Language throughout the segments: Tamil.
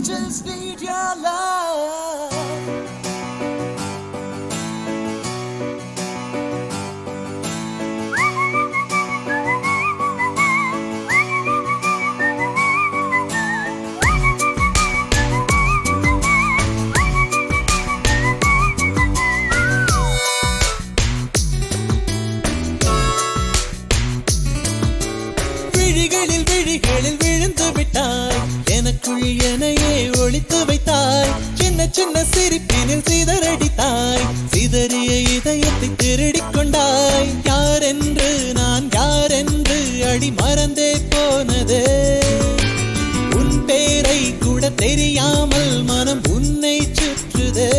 just need your love. விழிகளில் விழிகளில் விழுந்து விட்டாய், எனக்குள் எனையே ஒளித்து வைத்தாய். சின்ன சின்ன சிரிப்பினில் சிதறடித்தாய், சிதறிய இதயத்தை திருடிக் கொண்டாய். யார் என்று நான் யார் என்று அடி மறந்தே போனதே. உன் பேரை கூட தெரியாமல் மனம் உன்னை சுற்றுதே.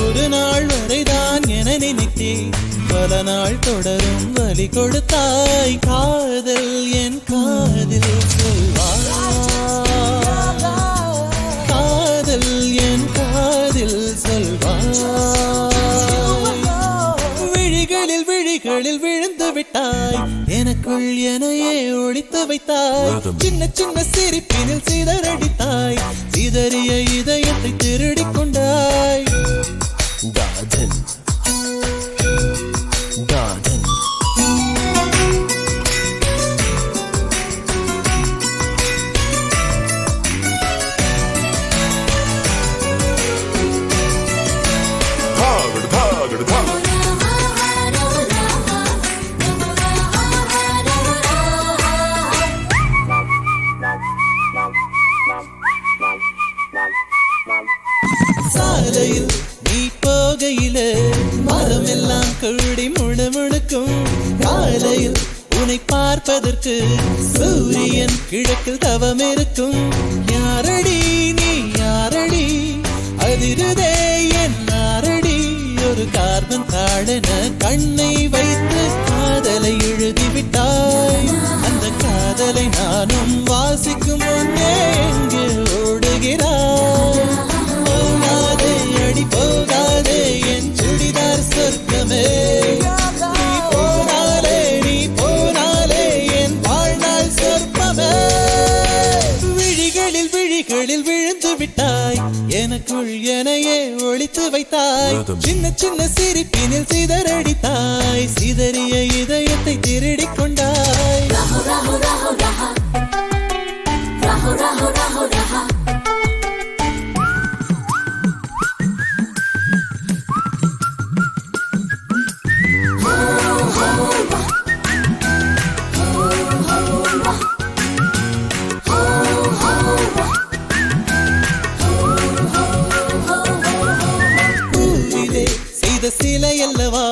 ஒரு நாள் வரைதான் என நினைத்தேன், பல நாள் தொடரும் வலி கொடுத்தாய். காதல் என் காதில் சொல்வாய், காதல் என் காதில் சொல்வாய். விழிகளில் விழிகளில் விழுந்து விட்டாய், எனக்குள் எனையே ஒளித்து வைத்தாய். சின்ன சின்ன சிரிப்பினில் சிதறடித்தாய், சிதறிய இதயத்தை திருடிக் கொண்டாய். காதல் காதல் சாலையில் நீ போகையிலே மரமெல்லாம் கூடி முணுமுணுக்கும். காலையில் உன்னை பார்ப்பதற்கு சூரியன் கிழக்கில் தவம் இருக்கும். யாரடி நீ யாரடி, அதிருதே என் நாரடி. ஒரு கார்பன் தாழென கண்ணை வைத்து காதலை எழுதிவிட்டாய். அந்த காதலை நானும் வாசிக்கும் முன்னே எங்கே ஓடுகிறாய். போகாதே அடி போகாதே என் சுடிதார் சொர்க்கமே. நீ போனாலே என் வாழ்நாள் சொர்க்கமே. விழிகளில் விழிகளில் விழுந்து விட்டாய், எனக்குள் எனையே ஒளித்து வைத்தாய். சின்ன சின்ன சிரிப்பினில் சிதறடித்தாய், சிதறிய இதயத்தை திருடிக் கொண்டாய். பூவிலே செய்த சிலை அல்லவா